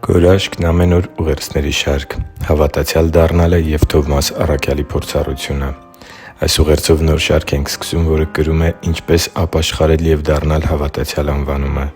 Գորաշկն ամեն օր ուղերձների շարք, հավատացյալ դառնալը և Թովմաս առաքյալի փորձառությունը։ Այս ուղերձով նոր շարք ենք սկսում, որը կրում է «Ինչպես ապաշխարել և դառնալ հավատացյալ» անվանումը։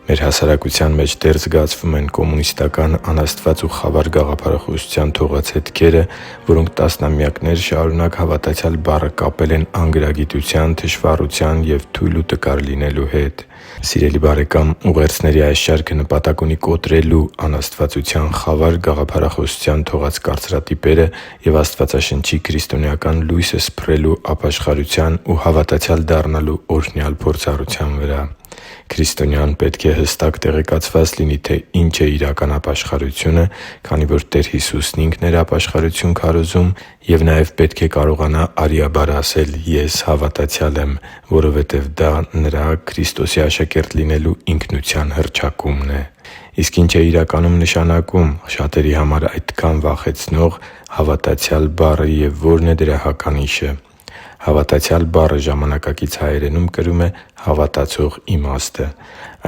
Մեր հասարակության մեջ դեռ զգացվում են կոմունիստական, անաստված ու խավար գաղափարախոսության թողացետքերը, որոնք տասնամյակներ շարունակ հավատացյալ բառը կապել են անգրագիտության, թշվառության և թույլ ու տկար լինելու հետ։ Սիրելի՛ բարեկամ, ուղերձների այս շարքը նպատակ ունի կոտրելու անաստվածության խավար գաղափարախոսության թողած կարծրատիպերը և Աստվածաշնչի քրիստոնեական լույսը սփռելու ապաշխարության ու հավատացյալ դառնալու օրհնյալ փորձառության վրա։ Քրիստոնյան պետք է հստակ տեղեկացված լինի, թե ինչ է իրական ապաշխարությունը, քանի որ Տեր Հիսուսն Ինքն էր ապաշխարություն քարոզում, և նաև պետք է կարողանա արիաբար ասել «Ես հավատացյալ եմ», որովհետև դա նրա՝ Քրիստոսի աշակերտ լինելու ինքնության հռչակումն է։ Իսկ ի՞նչ է իրականում նշանակում շատերի համար այդքան վախեցնող հավատացյալ բառը և ո՞րն է դրա հականիշը։ Հավատացյալ բառը ժամանակակից հայերենում կրում է հավատացող իմաստը։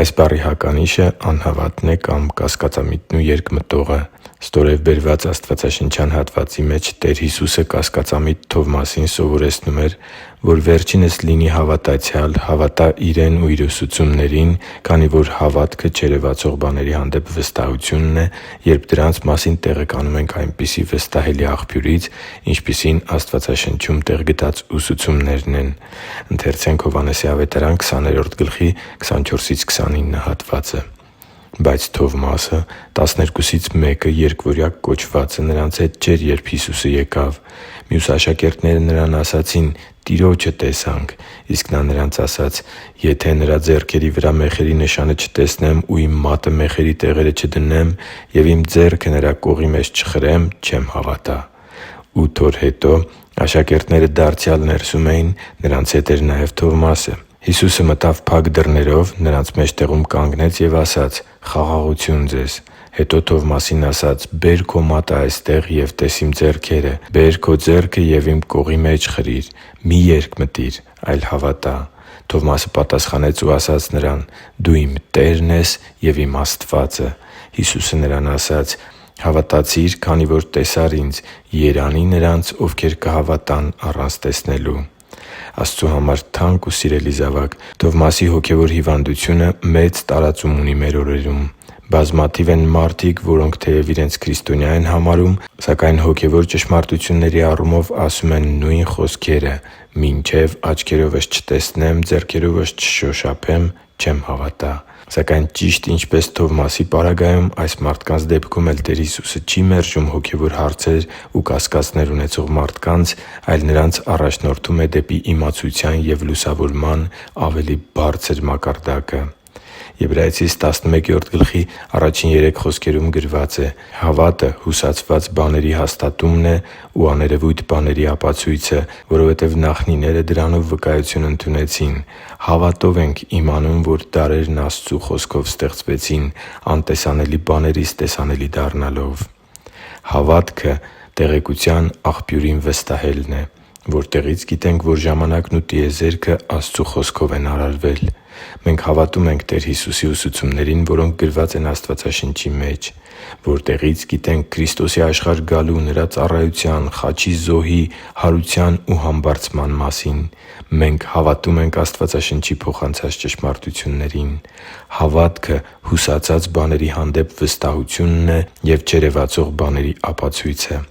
Այս բառի հականիշը անհավատն է կամ կասկածամիտն ու երկմտողը։ Ստորև բերված աստվածաշնչյան հատվածի մեջ Տեր Հիսուսը կասկածամիտ Թովմասին սովորեցնում էր, որ վերջինս լինի հավատացյալ, հավատա Իրեն ու Իր ուսուցումներին, քանի որ հավատքը չերևացող բաների հանդեպ վստահությունն է, երբ դրանց մասին տեղեկանում ենք այնպիսի վստահելի աղբյուրից, ինչպիսին Աստվածաշնչում տեղ գտած ուսուցումներն են։ Բայց Թովմասը, 12-ից մեկը, երկվորյակ կոչվածը, նրանց հետ չէր, երբ Հիսուսը եկավ։ Մյուս աշակերտները նրան ասացին. «Տիրոջը տեսանք»։ Իսկ նա նրանց ասաց. «Եթե Նրա ձեռքերի վրա մեխերի նշանը չտեսնեմ ու իմ մատը մեխերի տեղերը չդնեմ և իմ ձեռքը Նրա կողի մեջ չխրեմ, չեմ հավատա»։ 8 օր հետո աշակերտները դարձյալ ներսում էին, նրանց հետ էր նաև Թովմասը։ Հիսուսը մտավ փակ դռներով, նրանց մեջտեղում կանգնեց և ասաց. «Խաղաղություն ձեզ»։ Հետո Թովմասին ասաց. «Բե՛ր քո մատը այստեղ և տես իմ ձեռքերը, բե՛ր քո ձեռքը և իմ կողի մեջ խրիր, մի՛ երկմտիր, այլ հավատա»։ Թովմասը պատասխանեց ու ասաց Նրան. «Դու իմ Տերն ես և իմ Աստվածը»։ Հիսուսը նրան ասաց. «Հավատացի՛ր, քանի որ տեսար Ինձ. երանի՜ նրանց, ովքեր կհավատան առանց տեսնելու»։ Աստծու համար թանկ ու սիրելի՛ զավակ, Թովմասի հոգևոր հիվանդությունը մեծ տարածում ունի մեր օրերում։ Բազմաթիվ են մարդիկ, որոնք թեև իրենց քրիստոնյա են համարում, սակայն հոգևոր ճշմարտությունների առումով ասում են նույն խոսքերը՝ «Մինչև աչքերովս չտեսնեմ, ձեռքերովս չշոշափեմ, չեմ հավատա»։ Սակայն ճիշտ ինչպես Թովմասի պարագայում, այս մարդկանց դեպքում էլ Տեր Հիսուսը չի մերժում հոգևոր հարցեր ու կասկածներ ունեցող մարդկանց, այլ նրանց առաջնորդում է դեպի իմացության և լուսավորման ավելի բարձր մակարդակը։ Եբրայեցիս 11:1 խոսքերում գրված է. «Հավատը հուսացված բաների հաստատումն է ու աներևույթ բաների ապացույցը, որովհետև նախնիները դրանով վկայություն ընդունեցին։ Հավատով ենք իմանում, որ դարերն Աստծու խոսքով ստեղծվեցին, անտեսանելի բաներից տեսանելի դառնալով»։ Հավատքը տեղեկության աղբյուրին վստահելն է, որտեղից գիտենք, որ ժամանակն ու տիեզերքը Աստծու խոսքով են արարվել։ Մենք հավատում ենք Տեր Հիսուսի ուսուցումներին, որոնք գրված են Աստվածաշնչի մեջ։ Որտեղից գիտենք Քրիստոսի աշխարհ գալու, Նրա ծառայության, խաչի զոհի, հարության ու համբարձման մասին։ Մենք հավատում ենք Աստվածաշնչի փոխանցած ճշմարտություններին։ Հավատքը հուսացած բաների հանդեպ վստահությունն է և չերևացող բաների ապացույցը։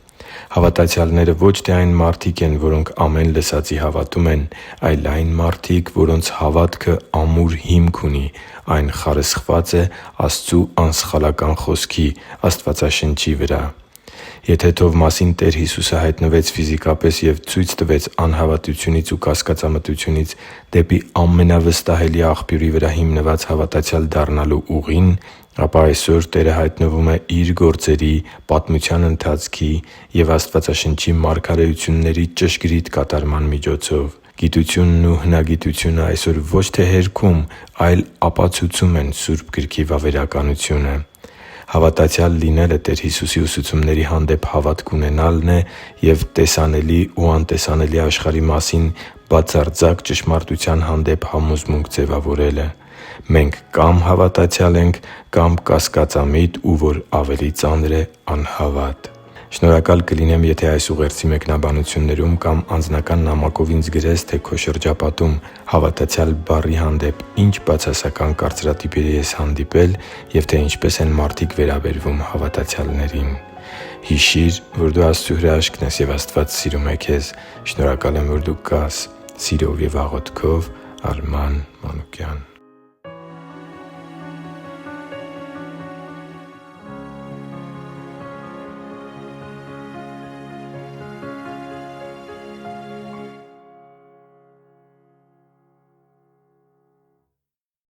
Հավատացյալները ոչ թե այն մարդիկ են, որոնք ամեն լսածի հավատում են, այլ այն մարդիկ, որոնց հավատքը ամուր հիմք ունի։ Այն խարսխված է Աստծու անսխալական Խոսքի՝ Աստվածաշնչի վրա։ Եթե Թովմասին Տեր Հիսուսը հայտնվեց ֆիզիկապես և ցույց տվեց անհավատությունից ու կասկածամտությունից դեպի ամենավստահելի Աղբյուրի վրա հիմնված հավատացյալ դառնալու ուղին, ապա այսօր Տերը հայտնվում է Իր գործերի, պատմության ընթացքի և Աստվածաշնչի մարգարեությունների ճշգրիտ կատարման միջոցով։ Գիտությունն ու հնագիտությունը այսօր ոչ թե հերքում, այլ ապացուցում են Սուրբ Գրքի վավերականությունը։ Հավատացյալ լինելը Տեր Հիսուսի ուսուցումների հանդեպ հավատք ունենալն է և տեսանելի ու անտեսանելի աշխարհի մասին բացարձակ ճշմարտության հանդեպ համոզմունք ձևավորելը։ Մենք կամ հավատացյալ ենք, կամ կասկածամիտ ու, որ ավելի ծանր է, անհավատ։ Շնորհակալ կլինեմ, եթե այս ուղերձի մեկնաբանություններում կամ անձնական նամակով ինձ գրես, թե քո շրջապատում հավատացյալ բառի հանդեպ ինչ բացասական կարծրատիպերի ես հանդիպել և թե ինչպես են մարդիկ վերաբերվում հավատացյալներին։ Հիշի՛ր, որ դու Աստծո հրաշքն ես, և Աստված սիրում է քեզ։ Շնորհակալ եմ, որ դու կա՛ս։ Սիրով և աղոթքով, Արման Մանուկյան։